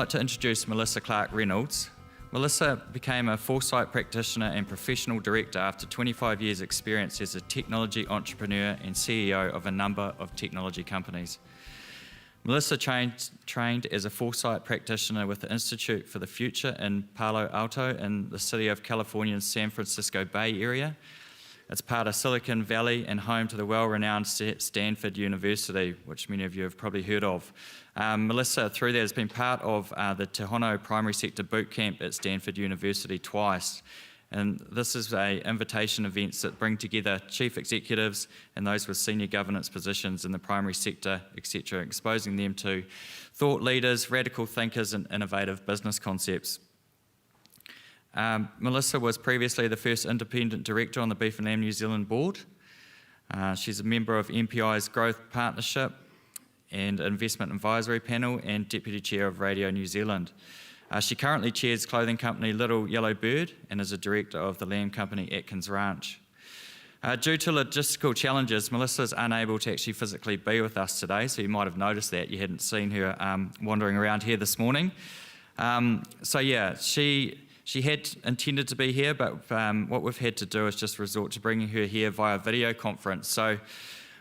I'd like to introduce Melissa Clark-Reynolds. Melissa became a Foresight Practitioner and Professional Director after 25 years' experience as a technology entrepreneur and CEO of a number of technology companies. Melissa trained as a Foresight Practitioner with the Institute for the Future in Palo Alto in the city of California's San Francisco Bay Area. It's part of Silicon Valley and home to the well-renowned Stanford University, which many of you have probably heard of. Melissa, through that, has been part of the Hono primary sector Bootcamp at Stanford University twice. And this is an invitation events that bring together chief executives and those with senior governance positions in the primary sector, etc., exposing them to thought leaders, radical thinkers, and innovative business concepts. Melissa was previously the first independent director on the Beef and Lamb New Zealand board. She's a member of MPI's Growth Partnership and Investment Advisory Panel and Deputy Chair of Radio New Zealand. She currently chairs clothing company Little Yellow Bird and is a director of the lamb company Atkins Ranch. Due to logistical challenges, Melissa's unable to actually physically be with us today, so you might have noticed that. You hadn't seen her wandering around here this morning. She had intended to be here, but what we've had to do is just resort to bringing her here via video conference. So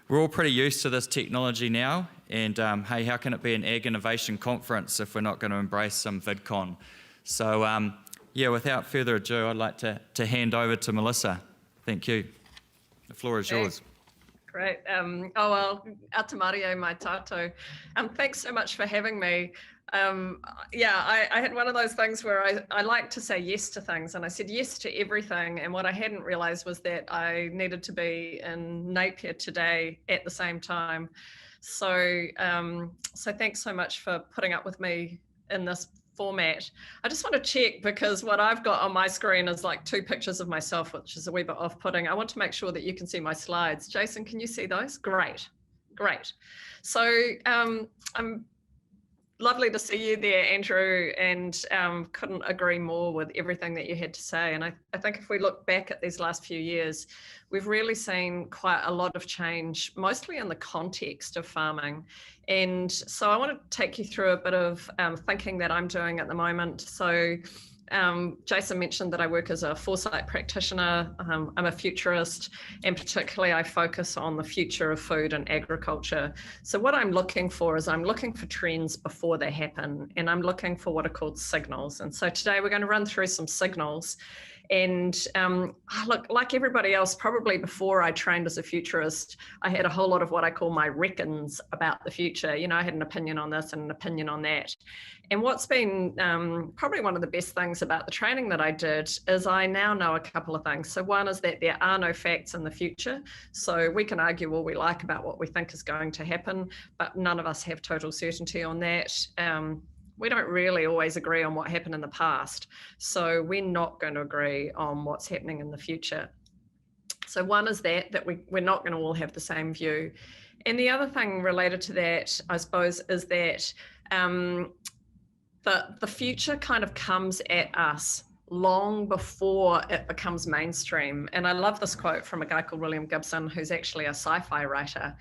we're all pretty used to this technology now, and hey, how can it be an AgInnovation conference if we're not going to embrace some VidCon? So without further ado, I'd like to hand over to Melissa. Thank you. The floor is yours. Great. Ata Mario mai tātou. Thanks so much for having me. I had one of those things where I like to say yes to things, and I said yes to everything, and what I hadn't realised was that I needed to be in Napier today at the same time. So thanks so much for putting up with me in this format. I just want to check, because what I've got on my screen is like 2 pictures of myself, which is a wee bit off-putting. I want to make sure that you can see my slides. Jason, can you see those? Great. So I'm lovely to see you there, Andrew, and couldn't agree more with everything that you had to say. And I think if we look back at these last few years, we've really seen quite a lot of change, mostly in the context of farming. And so I want to take you through a bit of thinking that I'm doing at the moment. So Jason mentioned that I work as a Foresight Practitioner. I'm a futurist, and particularly I focus on the future of food and agriculture. So what I'm looking for is I'm looking for trends before they happen, and I'm looking for what are called signals. And so today we're going to run through some signals. And look, like everybody else, probably before I trained as a futurist, I had a whole lot of what I call my reckons about the future. You know, I had an opinion on this and an opinion on that. And what's been probably one of the best things about the training that I did is I now know a couple of things. So one is that there are no facts in the future. So we can argue all we like about what we think is going to happen, but none of us have total certainty on that. We don't really always agree on what happened in the past. So we're not going to agree on what's happening in the future. So one is that we're not going to all have the same view. And the other thing related to that, I suppose, is that the future kind of comes at us long before it becomes mainstream. And I love this quote from a guy called William Gibson, who's actually a sci-fi writer.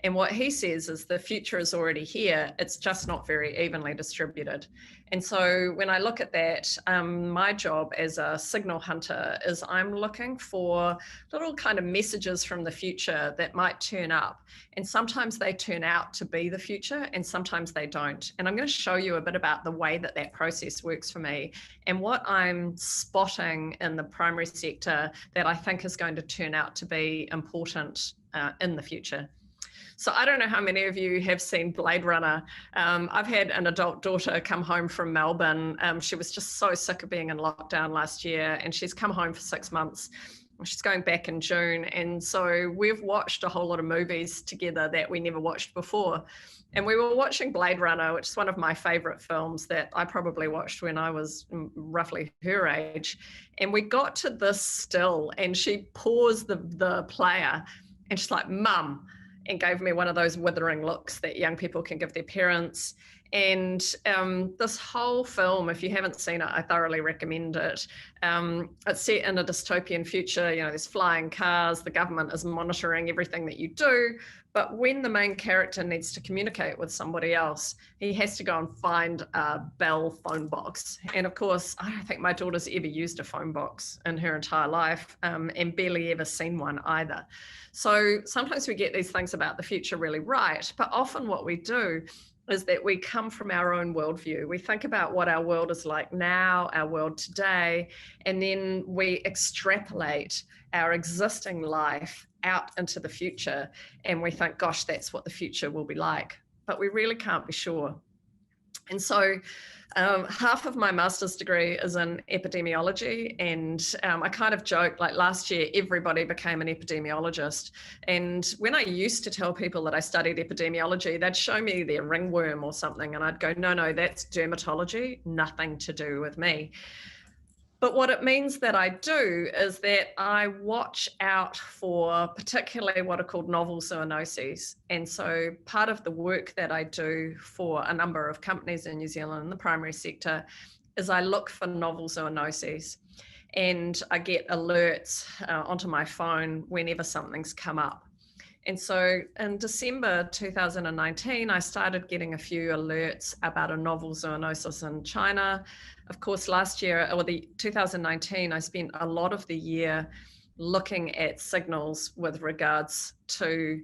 And what he says is the future is already here, it's just not very evenly distributed. And so when I look at that, my job as a signal hunter is I'm looking for little kind of messages from the future that might turn up. And sometimes they turn out to be the future and sometimes they don't. And I'm going to show you a bit about the way that that process works for me and what I'm spotting in the primary sector that I think is going to turn out to be important in the future. So I don't know how many of you have seen Blade Runner. I've had an adult daughter come home from Melbourne. She was just so sick of being in lockdown last year, and she's come home for 6 months. She's going back in June. And so we've watched a whole lot of movies together that we never watched before. And we were watching Blade Runner, which is one of my favorite films that I probably watched when I was roughly her age. And we got to this still, and she paused the player, and she's like, "Mum," and gave me one of those withering looks that young people can give their parents. And this whole film, if you haven't seen it, I thoroughly recommend it. It's set in a dystopian future. You know, there's flying cars, the government is monitoring everything that you do. But when the main character needs to communicate with somebody else, he has to go and find a Bell phone box. And of course, I don't think my daughter's ever used a phone box in her entire life, and barely ever seen one either. So sometimes we get these things about the future really right, but often what we do is that we come from our own worldview. We think about what our world is like now, our world today, and then we extrapolate our existing life out into the future. And we think, gosh, that's what the future will be like. But we really can't be sure. And so half of my master's degree is in epidemiology. And I kind of joke, like last year, everybody became an epidemiologist. And when I used to tell people that I studied epidemiology, they'd show me their ringworm or something. And I'd go, no, that's dermatology, nothing to do with me. But what it means that I do is that I watch out for particularly what are called novel zoonoses. And so part of the work that I do for a number of companies in New Zealand in the primary sector is I look for novel zoonoses. And I get alerts onto my phone whenever something's come up. And so in December 2019, I started getting a few alerts about a novel zoonosis in China. Of course, last year, or the 2019, I spent a lot of the year looking at signals with regards to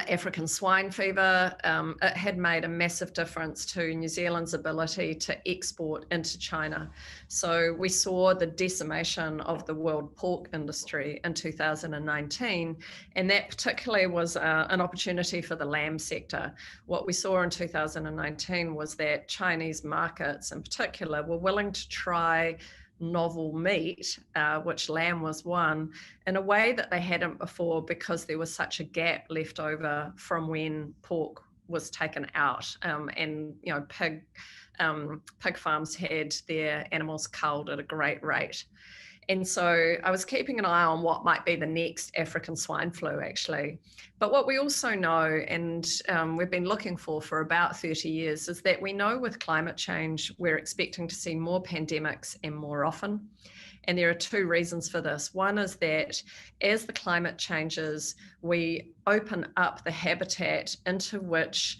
African swine fever. It had made a massive difference to New Zealand's ability to export into China. So we saw the decimation of the world pork industry in 2019, and that particularly was an opportunity for the lamb sector. What we saw in 2019 was that Chinese markets in particular were willing to try novel meat, which lamb was one, in a way that they hadn't before, because there was such a gap left over from when pork was taken out, and you know, pig farms had their animals culled at a great rate. And so I was keeping an eye on what might be the next African swine flu, actually. But what we also know, and we've been looking for about 30 years, is that we know with climate change, we're expecting to see more pandemics and more often. And there are two reasons for this. One is that as the climate changes, we open up the habitat into which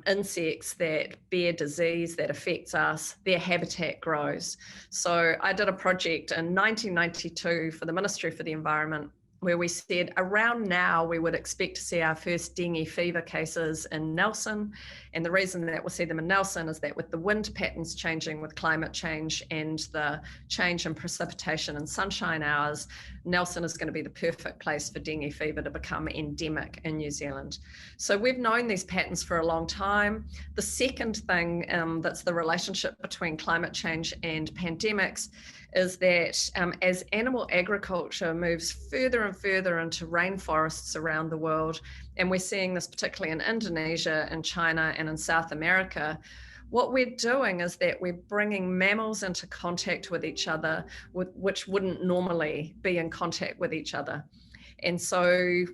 insects that bear disease that affects us, their habitat grows. So I did a project in 1992 for the Ministry for the Environment, where we said around now we would expect to see our first dengue fever cases in Nelson. And the reason that we'll see them in Nelson is that with the wind patterns changing with climate change and the change in precipitation and sunshine hours, Nelson is going to be the perfect place for dengue fever to become endemic in New Zealand. So we've known these patterns for a long time. The second thing that's the relationship between climate change and pandemics is that as animal agriculture moves further and further into rainforests around the world, and we're seeing this particularly in Indonesia and China and in South America, what we're doing is that we're bringing mammals into contact with each other, which wouldn't normally be in contact with each other. And so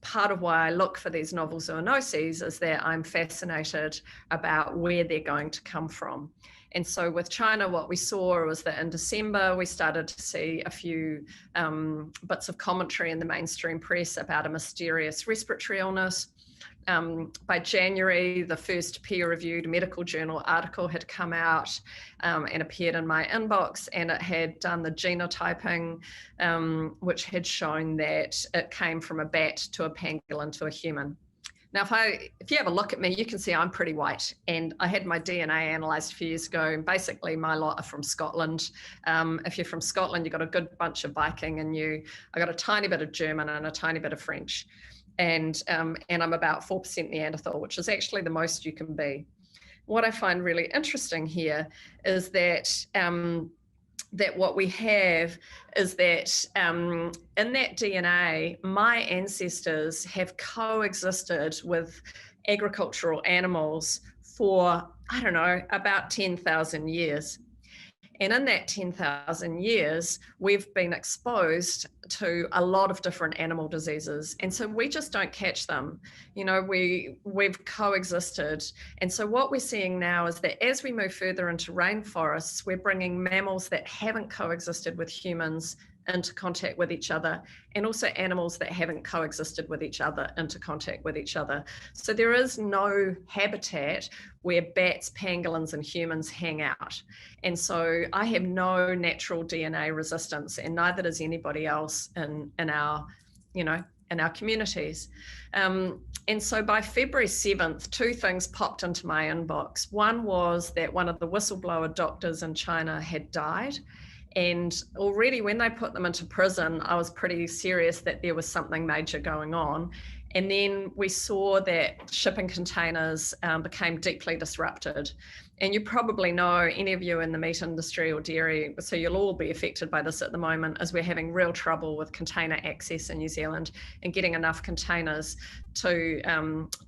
part of why I look for these novel zoonoses is that I'm fascinated about where they're going to come from. And so with China, what we saw was that in December, we started to see a few bits of commentary in the mainstream press about a mysterious respiratory illness. By January, the first peer-reviewed medical journal article had come out and appeared in my inbox, and it had done the genotyping, which had shown that it came from a bat to a pangolin to a human. Now, if you have a look at me, you can see I'm pretty white, and I had my DNA analysed a few years ago, and basically my lot are from Scotland. If you're from Scotland, you've got a good bunch of Viking in you. I got a tiny bit of German and a tiny bit of French, and I'm about 4% Neanderthal, which is actually the most you can be. What I find really interesting here is that that what we have is that in that DNA, my ancestors have coexisted with agricultural animals for, I don't know, about 10,000 years. And in that 10,000 years, we've been exposed to a lot of different animal diseases. And so we just don't catch them. You know, we've coexisted. And so what we're seeing now is that as we move further into rainforests, we're bringing mammals that haven't coexisted with humans into contact with each other, and also animals that haven't coexisted with each other into contact with each other. So there is no habitat where bats, pangolins, and humans hang out. And so I have no natural DNA resistance, and neither does anybody else in our, you know, in our communities. And so by February 7th, two things popped into my inbox. One was that one of the whistleblower doctors in China had died. And already when they put them into prison, I was pretty serious that there was something major going on. And then we saw that shipping containers became deeply disrupted. And you probably know, any of you in the meat industry or dairy, so you'll all be affected by this at the moment, as we're having real trouble with container access in New Zealand and getting enough containers to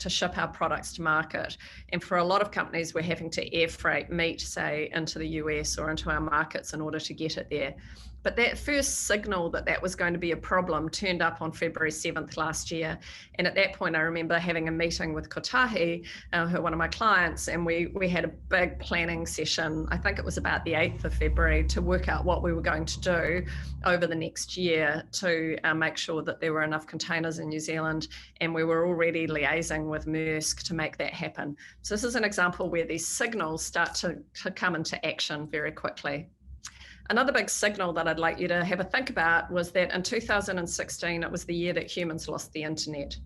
ship our products to market. And for a lot of companies, we're having to air freight meat, say, into the US or into our markets in order to get it there. But that first signal that that was going to be a problem turned up on February 7th last year. And at that point, I remember having a meeting with Kotahi, who are one of my clients, and we had a big planning session. I think it was about the 8th of February, to work out what we were going to do over the next year to make sure that there were enough containers in New Zealand. And we were already liaising with Maersk to make that happen. So this is an example where these signals start to come into action very quickly. Another big signal that I'd like you to have a think about was that in 2016, it was the year that humans lost the internet.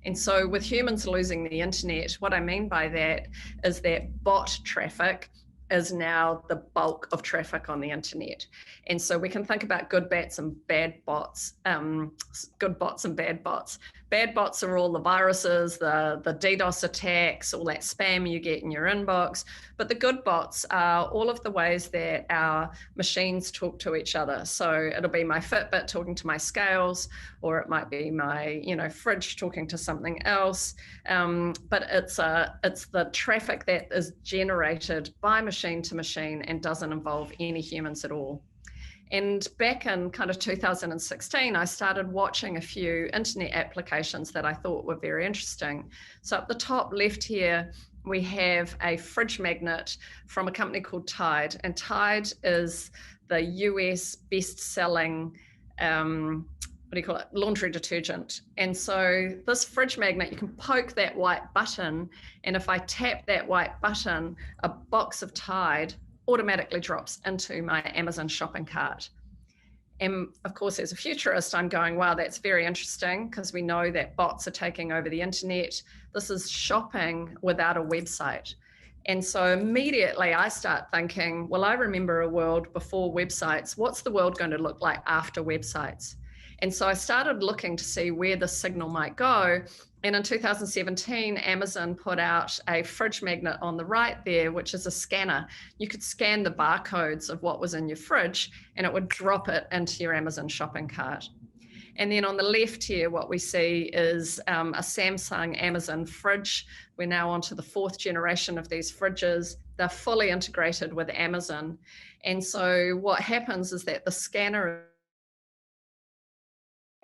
And so with humans losing the internet, what I mean by that is that bot traffic is now the bulk of traffic on the internet. And so we can think about good bots and bad bots, good bots and bad bots. Bad bots are all the viruses, the DDoS attacks, all that spam you get in your inbox. But the good bots are all of the ways that our machines talk to each other. So it'll be my Fitbit talking to my scales, or it might be my, fridge talking to something else. But it's the traffic that is generated by machine to machine and doesn't involve any humans at all. And back in kind of 2016, I started watching a few internet applications that I thought were very interesting. So up the top left here, we have a fridge magnet from a company called Tide. And Tide is the US best-selling, laundry detergent. And so this fridge magnet, you can poke that white button, and if I tap that white button, a box of Tide automatically drops into my Amazon shopping cart. And of course, as a futurist, I'm going, wow, that's very interesting, because we know that bots are taking over the internet. This is shopping without a website. And so immediately I start thinking, well, I remember a world before websites. What's the world going to look like after websites? And so I started looking to see where the signal might go. And in 2017, Amazon put out a fridge magnet on the right there, which is a scanner. You could scan the barcodes of what was in your fridge, and it would drop it into your Amazon shopping cart. And then on the left here, what we see is a Samsung Amazon fridge. We're now onto the 4th generation of these fridges. They're fully integrated with Amazon. And so what happens is that the scanner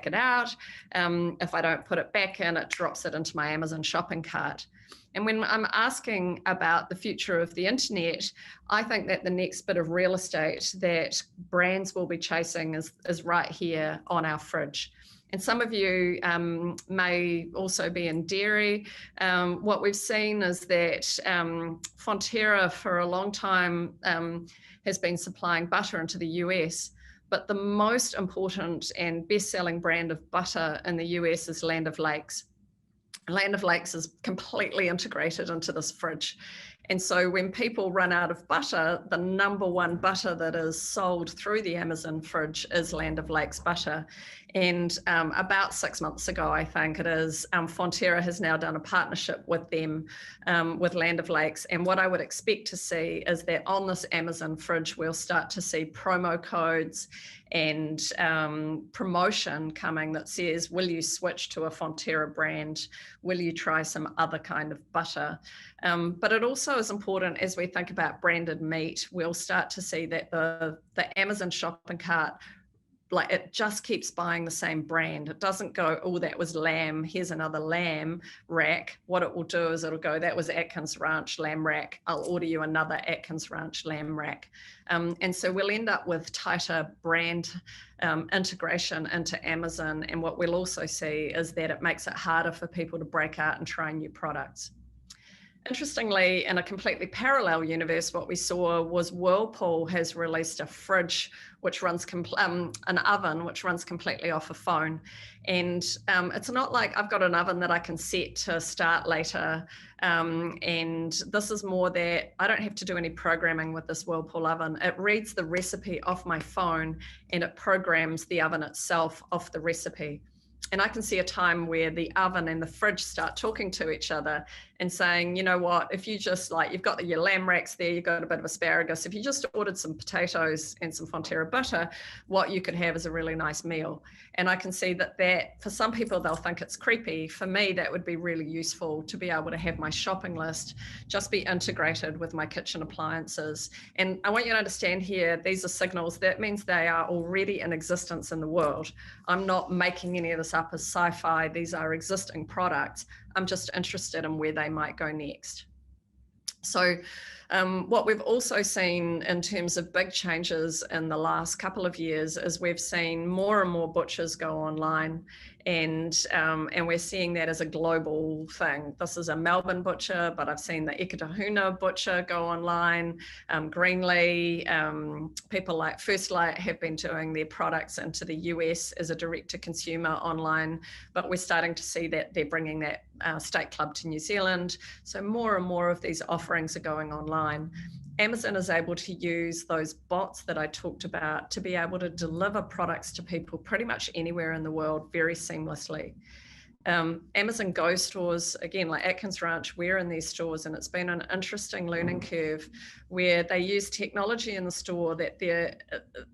it out. If I don't put it back in, it drops it into my Amazon shopping cart. And when I'm asking about the future of the internet, I think that the next bit of real estate that brands will be chasing is right here on our fridge. And some of you may also be in dairy. What we've seen is that Fonterra for a long time has been supplying butter into the US. But the most important and best-selling brand of butter in the US is Land O'Lakes. Land O'Lakes is completely integrated into this fridge. And so when people run out of butter, the number one butter that is sold through the Amazon fridge is Land O'Lakes butter. And about 6 months ago, I think it is, Fonterra has now done a partnership with them, with Land O'Lakes. And what I would expect to see is that on this Amazon fridge, we'll start to see promo codes and promotion coming that says, will you switch to a Fonterra brand? Will you try some other kind of butter? But it also is important as we think about branded meat, we'll start to see that the Amazon shopping cart, like, it just keeps buying the same brand. It doesn't go, oh, that was lamb, here's another lamb rack. What it will do is it'll go, that was Atkins Ranch lamb rack, I'll order you another Atkins Ranch lamb rack. And so we'll end up with tighter brand integration into Amazon. And what we'll also see is that it makes it harder for people to break out and try new products. Interestingly, in a completely parallel universe, what we saw was Whirlpool has released a fridge which runs an oven which runs completely off a phone. And it's not like I've got an oven that I can set to start later. And this is more that I don't have to do any programming with this Whirlpool oven. It reads the recipe off my phone and it programs the oven itself off the recipe. And I can see a time where the oven and the fridge start talking to each other and saying, you know what, if you just, like, you've got your lamb racks there, you've got a bit of asparagus, if you just ordered some potatoes and some Fonterra butter, what you could have is a really nice meal. And I can see that for some people, they'll think it's creepy. For me, that would be really useful to be able to have my shopping list just be integrated with my kitchen appliances. And I want you to understand here, these are signals. That means they are already in existence in the world. I'm not making any of this up as sci-fi. These are existing products. I'm just interested in where they might go next. So what we've also seen in terms of big changes in the last couple of years is we've seen more and more butchers go online, and we're seeing that as a global thing. This is a Melbourne butcher, but I've seen the Hono butcher go online. Greenlee, people like First Light have been doing their products into the US as a direct-to-consumer online, but we're starting to see that they're bringing that State Club to New Zealand. So more and more of these offerings are going online. Amazon is able to use those bots that I talked about to be able to deliver products to people pretty much anywhere in the world very seamlessly. Amazon Go stores, again, like Atkins Ranch, we're in these stores, and it's been an interesting learning curve where they use technology in the store that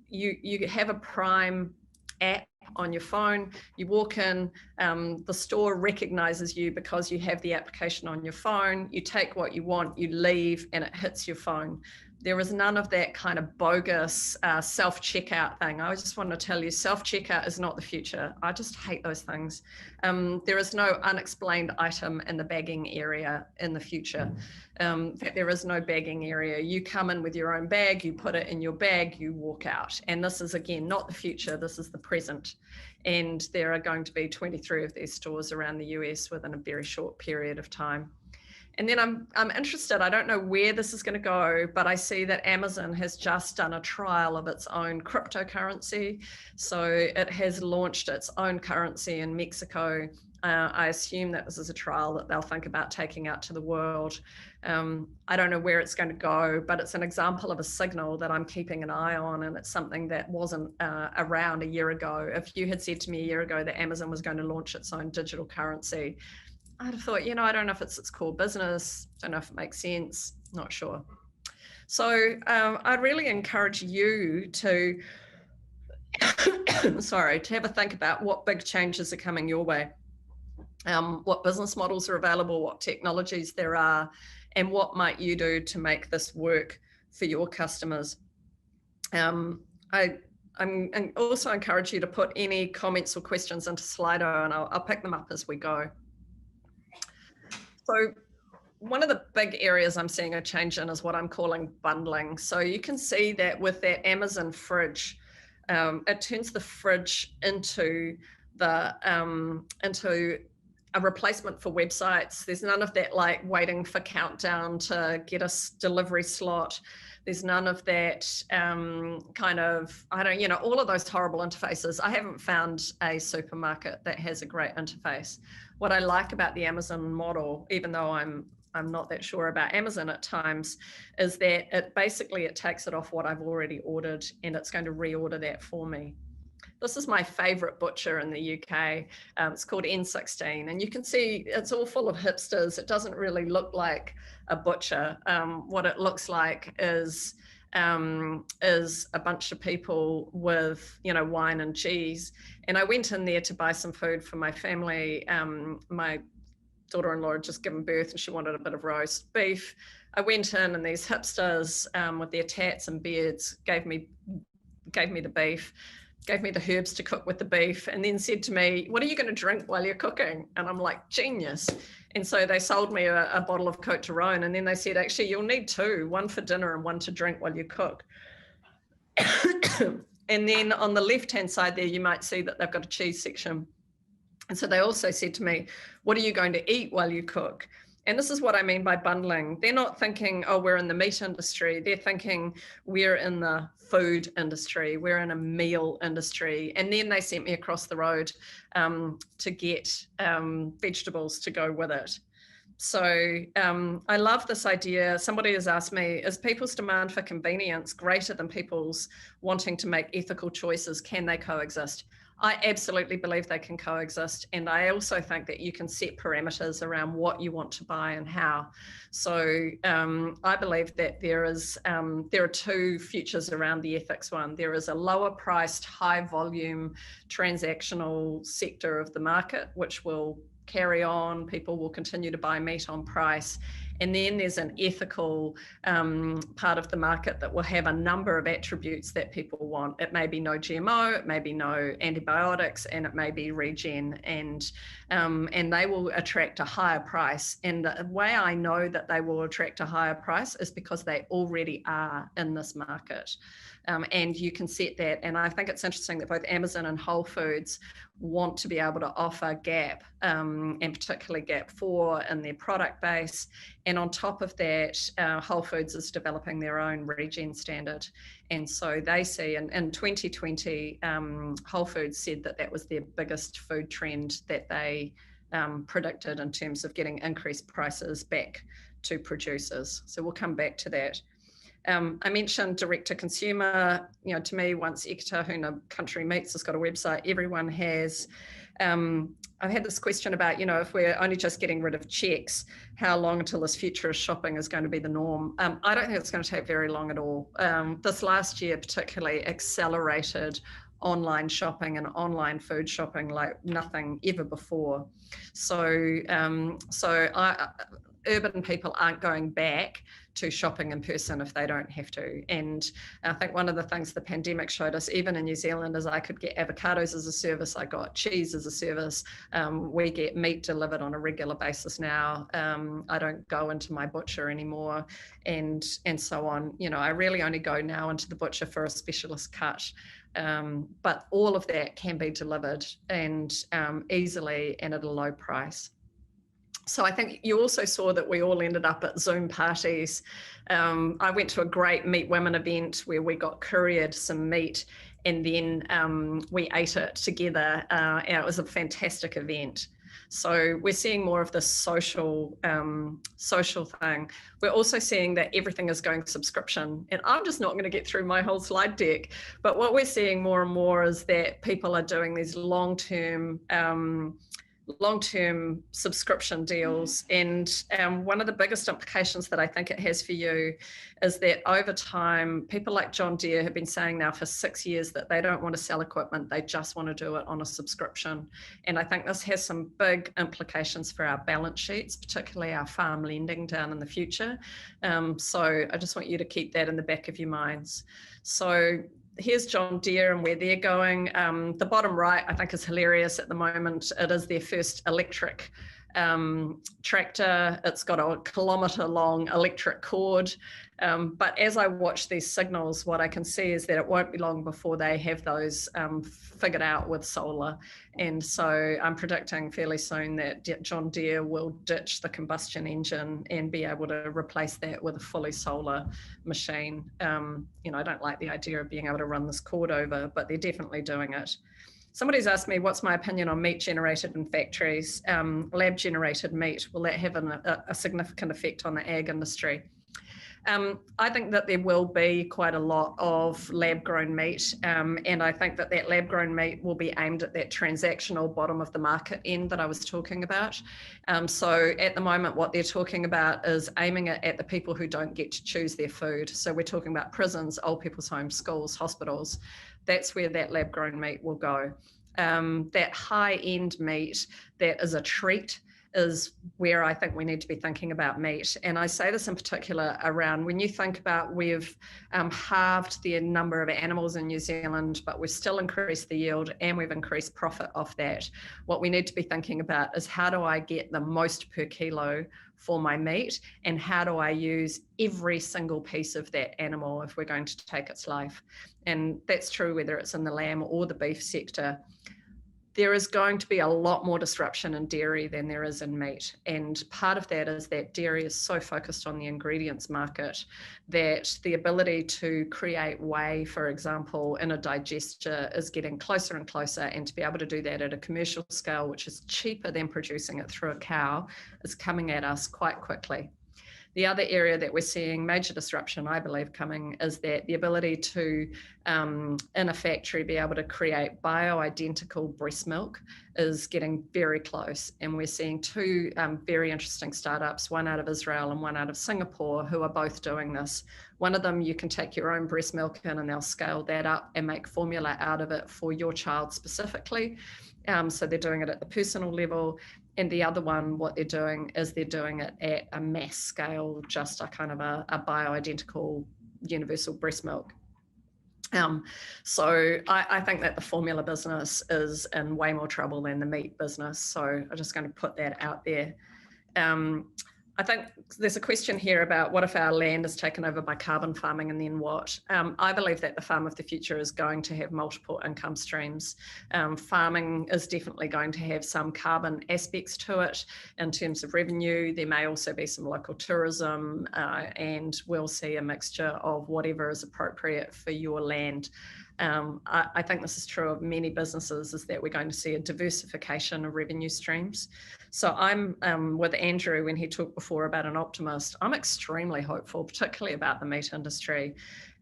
you have a Prime app on your phone, you walk in, the store recognizes you because you have the application on your phone, you take what you want, you leave, and it hits your phone. There is none of that kind of bogus self-checkout thing. I just want to tell you, self-checkout is not the future. I just hate those things. There is no unexplained item in the bagging area in the future. There is no bagging area. You come in with your own bag, you put it in your bag, you walk out. And this is, again, not the future, this is the present. And there are going to be 23 of these stores around the US within a very short period of time. And then I'm interested, I don't know where this is going to go, but I see that Amazon has just done a trial of its own cryptocurrency. So it has launched its own currency in Mexico. I assume that this is a trial that they'll think about taking out to the world. I don't know where it's going to go, but it's an example of a signal that I'm keeping an eye on, and it's something that wasn't around a year ago. If you had said to me a year ago that Amazon was going to launch its own digital currency, I'd have thought, I don't know if it's its core business, don't know if it makes sense, not sure. So I'd really encourage you to, to have a think about what big changes are coming your way, what business models are available, what technologies there are, and what might you do to make this work for your customers. I also encourage you to put any comments or questions into Slido, and I'll pick them up as we go. So one of the big areas I'm seeing a change in is what I'm calling bundling. So you can see that with that Amazon fridge, it turns the fridge into a replacement for websites. There's none of that like waiting for countdown to get a delivery slot. There's none of that all of those horrible interfaces. I haven't found a supermarket that has a great interface. What I like about the Amazon model, even though I'm not that sure about Amazon at times, is that it takes it off what I've already ordered, and it's going to reorder that for me. This is my favorite butcher in the UK. It's called N16, and you can see it's all full of hipsters. It doesn't really look like a butcher. What it looks like is is a bunch of people with, you know, wine and cheese. And I went in there to buy some food for my family. My daughter-in-law had just given birth and she wanted a bit of roast beef. I went in and these hipsters with their tats and beards gave me the beef, gave me the herbs to cook with the beef, and then said to me, "What are you going to drink while you're cooking?" And I'm like, genius. And so they sold me a bottle of Cote de Rhone, and then they said, actually, you'll need two, one for dinner and one to drink while you cook. And then on the left-hand side there, you might see that they've got a cheese section. And so they also said to me, what are you going to eat while you cook? And this is what I mean by bundling. They're not thinking, oh, we're in the meat industry. They're thinking we're in the food industry. We're in a meal industry. And then they sent me across the road to get vegetables to go with it. So I love this idea. Somebody has asked me, is people's demand for convenience greater than people's wanting to make ethical choices? Can they coexist? I absolutely believe they can coexist. And I also think that you can set parameters around what you want to buy and how. So I believe that there are two futures around the ethics one. There is a lower priced, high volume transactional sector of the market, which will carry on. People will continue to buy meat on price. And then there's an ethical part of the market that will have a number of attributes that people want. It may be no GMO, it may be no antibiotics, and it may be regen, and they will attract a higher price. And the way I know that they will attract a higher price is because they already are in this market. And you can set that. And I think it's interesting that both Amazon and Whole Foods want to be able to offer GAP, and particularly GAP 4 in their product base. And on top of that, Whole Foods is developing their own regen standard. And so they see, in 2020, Whole Foods said that that was their biggest food trend that they predicted in terms of getting increased prices back to producers. So we'll come back to that. I mentioned direct to consumer. You know, to me, once Hono Country Meats has got a website, everyone has. I've had this question about, you know, if we're only just getting rid of checks, how long until this futurist shopping is going to be the norm? I don't think it's going to take very long at all. This last year particularly accelerated online shopping and online food shopping like nothing ever before. So urban people aren't going back to shopping in person if they don't have to. And I think one of the things the pandemic showed us, even in New Zealand, is I could get avocados as a service, I got cheese as a service, we get meat delivered on a regular basis now. I don't go into my butcher anymore, and so on. You know, I really only go now into the butcher for a specialist cut. But all of that can be delivered and easily and at a low price. So I think you also saw that we all ended up at Zoom parties. I went to a great Meat Women event where we got couriered some meat and then we ate it together. And it was a fantastic event. So we're seeing more of this social thing. We're also seeing that everything is going subscription. And I'm just not going to get through my whole slide deck. But what we're seeing more and more is that people are doing these long-term subscription deals. And one of the biggest implications that I think it has for you is that over time, people like John Deere have been saying now for 6 years that they don't want to sell equipment, they just want to do it on a subscription. And I think this has some big implications for our balance sheets, particularly our farm lending down in the future. So I just want you to keep that in the back of your minds. So here's John Deere and where they're going. The bottom right, I think, is hilarious at the moment. It is their first electric tractor. It's got a kilometre-long electric cord. But as I watch these signals, what I can see is that it won't be long before they have those figured out with solar. And so I'm predicting fairly soon that John Deere will ditch the combustion engine and be able to replace that with a fully solar machine. You know, I don't like the idea of being able to run this cord over, but they're definitely doing it. Somebody's asked me, what's my opinion on meat generated in factories, lab generated meat? Will that have a significant effect on the ag industry? I think that there will be quite a lot of lab-grown meat, and I think that that lab-grown meat will be aimed at that transactional bottom of the market end that I was talking about. So at the moment, what they're talking about is aiming it at the people who don't get to choose their food. So we're talking about prisons, old people's homes, schools, hospitals. That's where that lab-grown meat will go. That high-end meat that is a treat is where I think we need to be thinking about meat. And I say this in particular around when you think about we've halved the number of animals in New Zealand, but we've still increased the yield and we've increased profit off that. What we need to be thinking about is how do I get the most per kilo for my meat, and how do I use every single piece of that animal if we're going to take its life. And that's true whether it's in the lamb or the beef sector. There is going to be a lot more disruption in dairy than there is in meat. And part of that is that dairy is so focused on the ingredients market that the ability to create whey, for example, in a digester is getting closer and closer. And to be able to do that at a commercial scale, which is cheaper than producing it through a cow, is coming at us quite quickly. The other area that we're seeing major disruption, I believe, coming is that the ability to, in a factory, be able to create bioidentical breast milk is getting very close. And we're seeing two very interesting startups, one out of Israel and one out of Singapore, who are both doing this. One of them, you can take your own breast milk in and they'll scale that up and make formula out of it for your child specifically. So they're doing it at the personal level. And the other one, what they're doing is they're doing it at a mass scale, just a kind of a bioidentical universal breast milk. So I think that the formula business is in way more trouble than the meat business. So I'm just going to put that out there. I think there's a question here about what if our land is taken over by carbon farming and then what? I believe that the farm of the future is going to have multiple income streams. Farming is definitely going to have some carbon aspects to it in terms of revenue. There may also be some local tourism, and we'll see a mixture of whatever is appropriate for your land. I think this is true of many businesses, is that we're going to see a diversification of revenue streams. So I'm with Andrew when he talked before about an optimist. I'm extremely hopeful, particularly about the meat industry.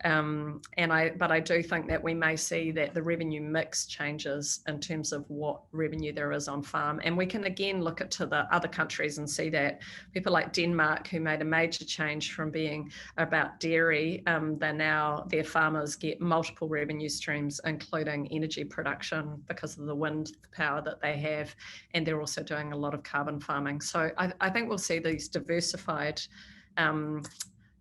But I do think that we may see that the revenue mix changes in terms of what revenue there is on farm. And we can again look at to the other countries and see that people like Denmark, who made a major change from being about dairy, their farmers get multiple revenue streams, including energy production because of the wind power that they have. And they're also doing a lot of carbon farming. So I think we'll see these diversified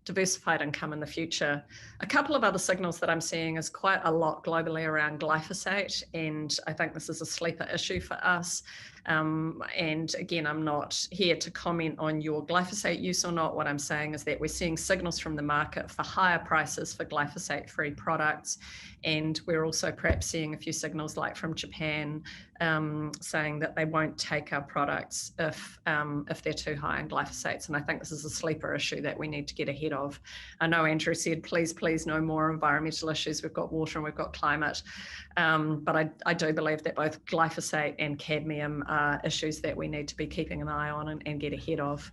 income in the future. A couple of other signals that I'm seeing is quite a lot globally around glyphosate, and I think this is a sleeper issue for us. And again, I'm not here to comment on your glyphosate use or not. What I'm saying is that we're seeing signals from the market for higher prices for glyphosate-free products. And we're also perhaps seeing a few signals like from Japan saying that they won't take our products if they're too high in glyphosates. And I think this is a sleeper issue that we need to get ahead of. I know Andrew said, please, no more environmental issues. We've got water and we've got climate. But I do believe that both glyphosate and cadmium are issues that we need to be keeping an eye on and get ahead of.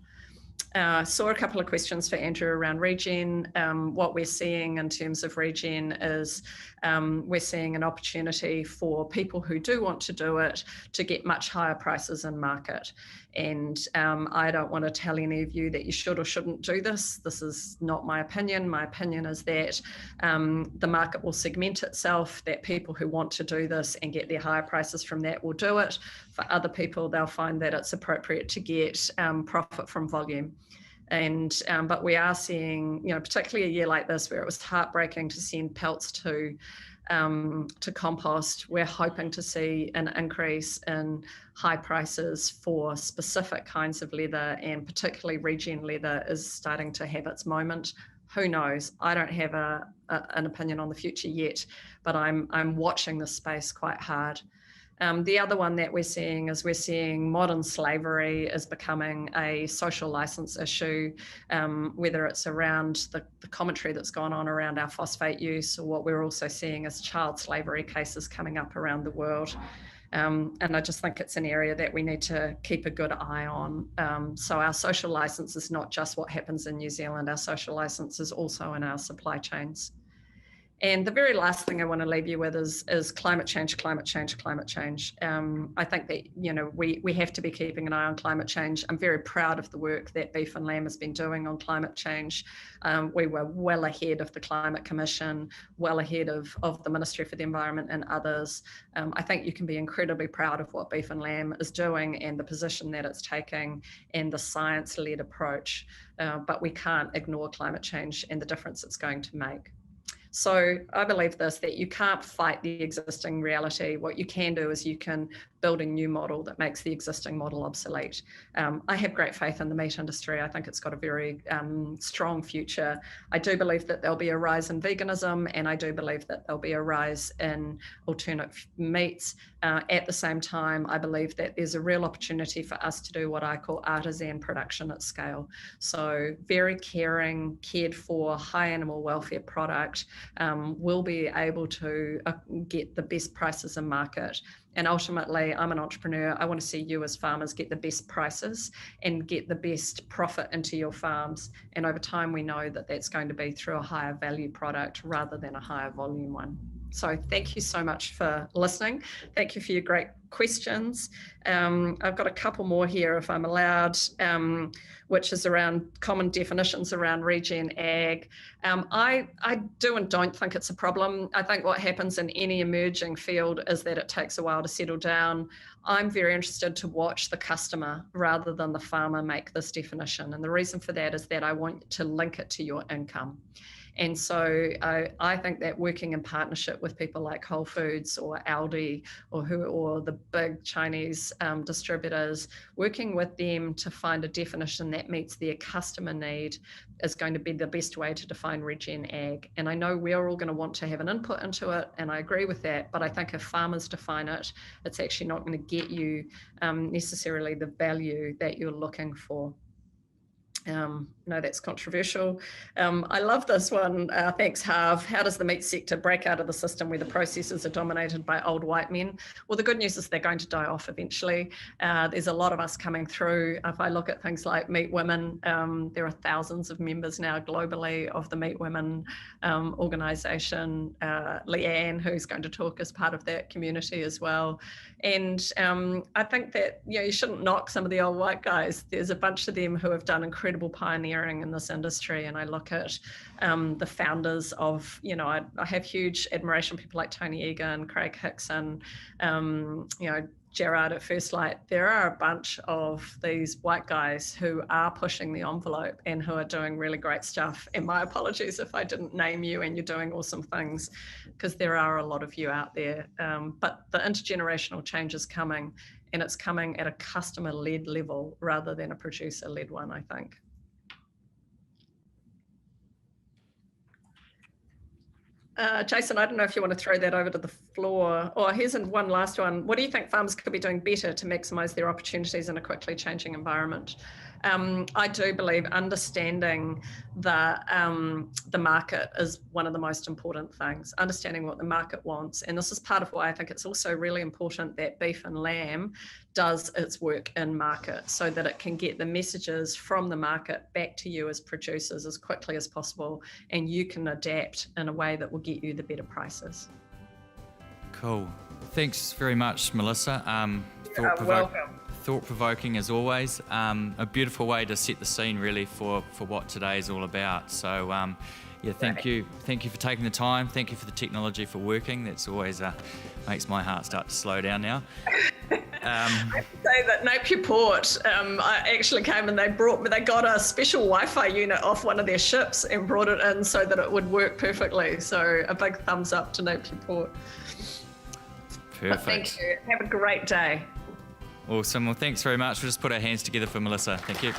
Saw a couple of questions for Andrew around regen. What we're seeing in terms of regen is we're seeing an opportunity for people who do want to do it to get much higher prices in market. And I don't want to tell any of you that you should or shouldn't do this. This is not my opinion. My opinion is that the market will segment itself, that people who want to do this and get their higher prices from that will do it. For other people, they'll find that it's appropriate to get profit from volume. And but we are seeing, particularly a year like this where it was heartbreaking to send pelts to compost, we're hoping to see an increase in high prices for specific kinds of leather, and particularly regen leather is starting to have its moment. Who knows? I don't have an opinion on the future yet, but I'm watching this space quite hard. The other one that we're seeing modern slavery is becoming a social license issue, whether it's around the commentary that's gone on around our phosphate use, or what we're also seeing is child slavery cases coming up around the world. And I just think it's an area that we need to keep a good eye on. So our social license is not just what happens in New Zealand, our social license is also in our supply chains. And the very last thing I want to leave you with is climate change, climate change, climate change. I think that, we have to be keeping an eye on climate change. I'm very proud of the work that Beef and Lamb has been doing on climate change. We were well ahead of the Climate Commission, well ahead of the Ministry for the Environment and others. I think you can be incredibly proud of what Beef and Lamb is doing and the position that it's taking and the science-led approach. But we can't ignore climate change and the difference it's going to make. So I believe this, that you can't fight the existing reality. What you can do is you can build a new model that makes the existing model obsolete. I have great faith in the meat industry. I think it's got a very strong future. I do believe that there'll be a rise in veganism, and I do believe that there'll be a rise in alternate meats. At the same time, I believe that there's a real opportunity for us to do what I call artisan production at scale. So very caring, cared for, high animal welfare product will be able to get the best prices in market. And ultimately, I'm an entrepreneur. I want to see you as farmers get the best prices and get the best profit into your farms. And over time, we know that that's going to be through a higher value product rather than a higher volume one. So thank you so much for listening. Thank you for your great questions. I've got a couple more here if I'm allowed, which is around common definitions around regen ag. I do and don't think it's a problem. I think what happens in any emerging field is that it takes a while to settle down. I'm very interested to watch the customer rather than the farmer make this definition. And the reason for that is that I want to link it to your income. And so I think that working in partnership with people like Whole Foods or Aldi or the big Chinese distributors, working with them to find a definition that meets their customer need is going to be the best way to define regen ag. And I know we're all going to want to have an input into it, and I agree with that. But I think if farmers define it, it's actually not going to get you necessarily the value that you're looking for. No, that's controversial. I love this one. Thanks, Harv. How does the meat sector break out of the system where the processes are dominated by old white men? Well, the good news is they're going to die off eventually. There's a lot of us coming through. If I look at things like Meat Women, there are thousands of members now globally of the Meat Women organisation. Leanne, who's going to talk as part of that community as well. And I think that you shouldn't knock some of the old white guys. There's a bunch of them who have done incredible pioneering in this industry. And I look at the founders of, I have huge admiration for people like Tony Egan, Craig Hickson, Gerard at First Light. There are a bunch of these white guys who are pushing the envelope and who are doing really great stuff. And my apologies if I didn't name you, and you're doing awesome things, because there are a lot of you out there. But the intergenerational change is coming, and it's coming at a customer-led level rather than a producer-led one, I think. Jason, I don't know if you want to throw that over to the floor. Oh, here's one last one. What do you think farmers could be doing better to maximise their opportunities in a quickly changing environment? I do believe understanding the market is one of the most important things, understanding what the market wants. And this is part of why I think it's also really important that Beef and Lamb does its work in market so that it can get the messages from the market back to you as producers as quickly as possible, and you can adapt in a way that will get you the better prices. Cool. Thanks very much, Melissa. Welcome. Thought-provoking as always. A beautiful way to set the scene really for what today is all about. So thank you for taking the time. Thank you for the technology for working. That's always makes my heart start to slow down now. I have to say that Napier Port, I actually came and they got a special Wi-Fi unit off one of their ships and brought it in so that it would work perfectly. So a big thumbs up to Napier Port. Perfect. But thank you. Have a great day. Awesome. Well, thanks very much. We'll just put our hands together for Melissa. Thank you.